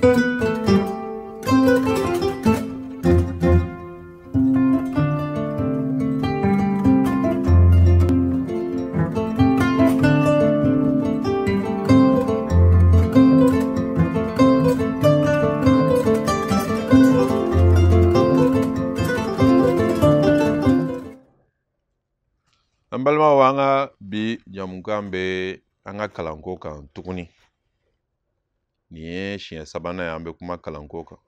An balimaw an ka bi jamukan bɛ an ka kalanko kan tuguni. Nin ye siɲɛ sabanan ye an bɛ kuma kalanko kan.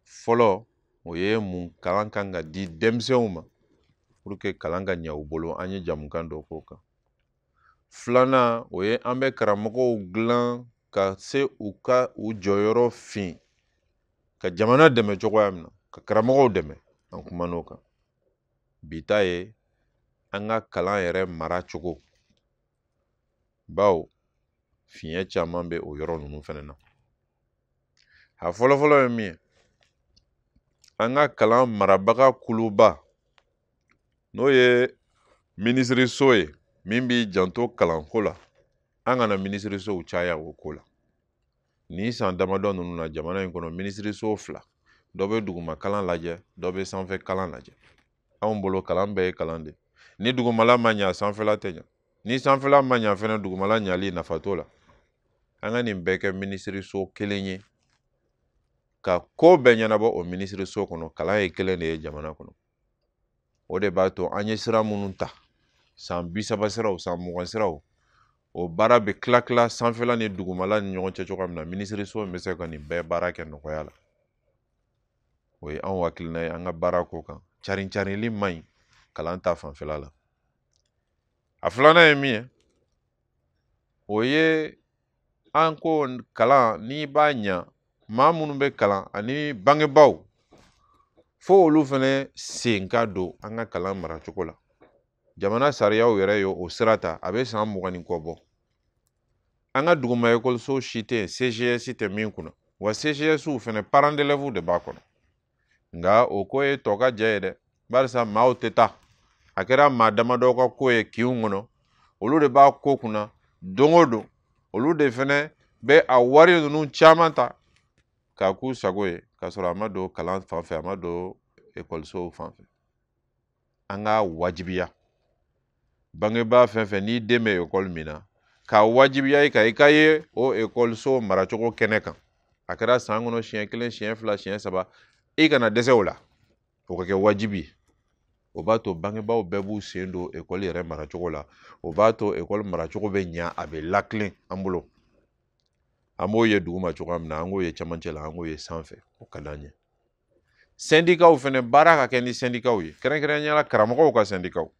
Fɔlɔ o ye mun kalan kan ka di denmisɛnw ma pour que kalan ka ɲɛ u bolo, an ye jamukan dɔ k'o kan. Filanan o ye an bɛ karamɔgɔw dilan ka se u ka u jɔyɔrɔ fin ka jamana dɛmɛ cogoya min na, ka karamɔgɔw dɛmɛ, an kuman'o kan. Bi ta ye an ka kalan yɛrɛ mara cogo, bawo fiɲɛ caman bɛ o yɔrɔ ninnu fana na. A fɔlɔfɔlɔ ye min ye, an ka kalan marabaga kuluba n'o ye minisiriso ye min b'i janto kalanko la. An kana minisirisow caya o ko la. Nin san damadɔ ninnu na jamana in kɔnɔ minisiriso 2, dɔ bɛ duguma kalan lajɛ, dɔ bɛ sanfɛ kalan lajɛ. Anw bolo kalan bɛɛ ye kalan de. Ni dugumala ma ɲa sanfɛla tɛ ɲa, ni sanfɛla ma ɲa fɛnɛ dugumala ɲali nafa t'o la. An ka nin bɛɛ kɛ minisiriso kelen ye ka ko bɛɛ ɲɛnabɔ o minisiriso kɔnɔ. Kalan ye kelen de ye jamana kɔnɔ. O de b'a to an ye sira minnu ta, san 30 siraw, san 20 siraw, o baara bɛ tila sanfɛla ni dugumala ni ɲɔgɔn cɛ cogoya min na, minisiriso bɛ se ka nin bɛɛ baara kɛ nɔgɔya la. O ye anw hakilina ye an ka baara ko kan. Carinli man ɲi kalan ta fanfɛla la. A filanan ye min ye, o ye an ko kalan n'i b'a ɲa, maa minnu bɛ kalan ani bangebaw fo olu fana sen ka don an ka kalan maracogo la. Jamana sariyaw yɛrɛ ye o sira ta, a bɛ san 20 ni kɔ bɔ. An ka duguma ekɔliso si tɛ yen, CGS tɛ min kunna, wa CGS fana parents d'élèves de b'a kɔnɔ. Nka o ko ye tɔ ka jɛ ye dɛ, barisa maaw tɛ taa. A kɛra maa damadɔ ka ko ye kinw kɔnɔ, olu de b'a ko kunna don o don. Olu de fana bɛ a wari ninnu caman ta k'a k'u sago ye, k'a sɔrɔ a ma don kalan fanfɛ, a ma don ekɔlisow fanfɛ. An ka wajibiya bangebaa fɛn fɛn n'i den bɛ ekɔli min na, k'a wajibiya i ka ye o ekɔliso maracogo kɛnɛ kan. A kɛra san kɔnɔ siɲɛ 1, siɲɛ 2, siɲɛ 3, i kana dɛsɛ o la. O ka kɛ wajibi ye. O b'a to bangebaaw bɛɛ b'u sen don ekɔli yɛrɛ maracogo la. O b'a to ekɔli maracogo bɛ ɲa, a bɛ lakilen an bolo. An b'o ye duguma cogoya min na, an k'o ye cɛmancɛ la, an k'o ye sanfɛ. O ka d'an ye. Syndikaw fana baara ka kɛ ni syndikaw ye, kɛrɛnkɛrɛnnenya karamɔgɔw ka syndikaw.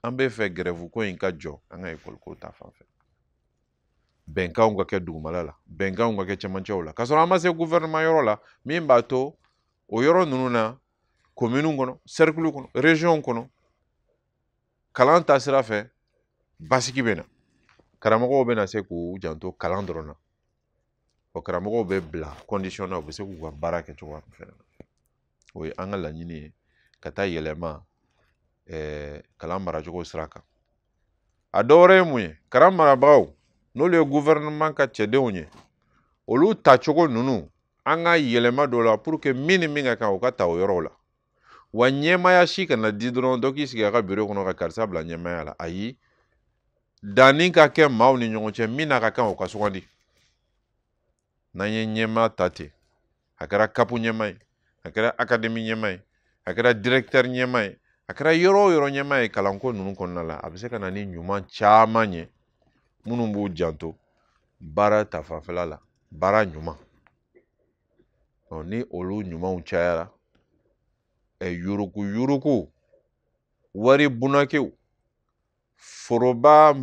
An bɛ fɛ grève ko in ka jɔ an ka ekɔliko ta fanfɛ. Bɛnkanw ka kɛ dugumala la, bɛnkanw ka kɛ cɛmancɛw la. K'a sɔrɔ an ma se gouvernement yɔrɔ la min b'a to o yɔrɔ ninnu na, commune kɔnɔ, cercle kɔnɔ, région kɔnɔ, kalan ta sira fɛ basigi bɛ na. Karamɔgɔw bɛ na se k'u janto kalan dɔrɔn na. O karamɔgɔw bɛ bila condition na, u bɛ se k'u ka baara kɛ cogoya min fɛnɛ na. O ye an ka laɲini ye ka taa yɛlɛma kalan maracogo sira kan. A dɔ wɛrɛ ye mun ye, kalan marabagaw n'olu ye gouvernement ka cɛdenw ye, olu tacogo ninnu an ka yɛlɛma dɔ la pour que min ni min ka kan o ka ta o yɔrɔw la. Wa ɲɛmaya si kana di dɔrɔn dɔ k'i sigi a ka bureau kɔnɔ ka karisa bila ɲɛmaya la. Ayi, danni ka kɛ maaw ni ɲɔgɔn cɛ, min na ka kan o ka sugandi. N'an ye ɲɛma ta ten, a kɛra CAP ɲɛma ye, a kɛra académie ɲɛma ye, a kɛra directeur ɲɛma ye, a kɛra yɔrɔ o yɔrɔ ɲɛma ye kalanko ninnu kɔnɔna la, a bɛ se ka na ni ɲuman caman ye minnu b'u janto baara ta fanfɛla la, baara ɲuman. Ni olu ɲumanw cayara, yuruku wari bunakew, foroba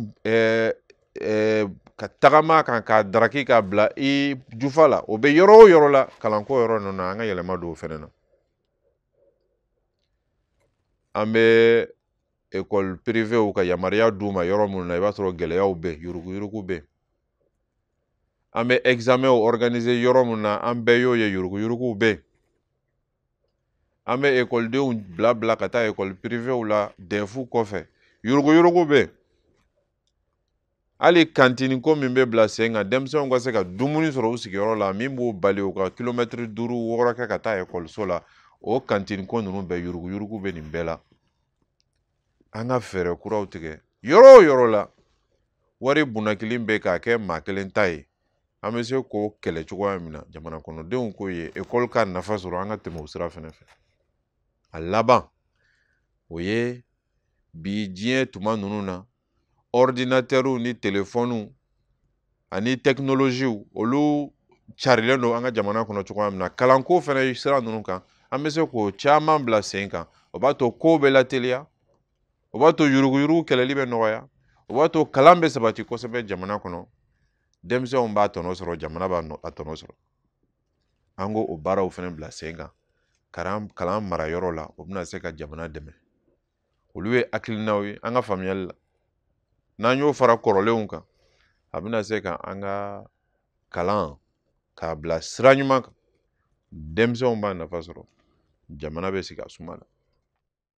ka tagama kan k'a daraki k'a bila i jufa la, o bɛ yɔrɔ o yɔrɔ la kalanko yɔrɔ ninnu na an ka yɛlɛma don o fɛnɛ na. An bɛ école privée ka yamaruya d'u ma yɔrɔ minnu na, i b'a sɔrɔ gɛlɛyaw bɛ, yuruku bɛ. An bɛ examen organiser yɔrɔ minnu na, an bɛɛ y'o ye, yuruku bɛ. An bɛ ekɔlidenw bila ka taa école privée la DEF kɔfɛ, yuruku bɛ. hali kantini ko min bɛ bila sen kan denmisɛnw ka se ka dumuni sɔrɔ u sigiyɔrɔ la min b'u bali u ka kilomɛtiri 5 6 kɛ ka taa ekɔliso la o kantini ko ninnu bɛɛ yuruguyurugu bɛ nin bɛɛ la an ka fɛɛrɛ kuraw tigɛ yɔrɔ o yɔrɔ la wari bunakili bɛ k'a kɛ maa kelen ta ye an bɛ se k'o kɛlɛ cogoya min na jamana kɔnɔdenw k'o ye ekɔli ka nafa sɔrɔ an ka tɛmɛ o sira fɛnɛ fɛ a laban o ye bi diɲɛ tuma ninnu na ordinatɛriw ni telefɔniw ani technologiw olu carilen don an ka jamana kɔnɔ cogoya min na kalanko fɛnɛ sira ninnu kan an bɛ se k'o caman bila sen kan o b'a to kow bɛ lateliya o b'a to yuruguyurugu kɛlɛli bɛ nɔgɔya o b'a to kalan bɛ sabati kosɛbɛ jamana kɔnɔ denmisɛnw b'a tɔnɔ sɔrɔ jamana b'a tɔnɔ sɔrɔ an ko o baaraw fɛnɛ bila sen kan kalan marayɔrɔ la o bɛna se ka jamana dɛmɛ olu ye hakilinaw ye an ka faamuyali la n'an y'o fara kɔrɔlenw kan a bɛna se ka an ka kalan k'a bila sira ɲuman kan denmisɛnw b'a nafa sɔrɔ jamana bɛ sigi a suma na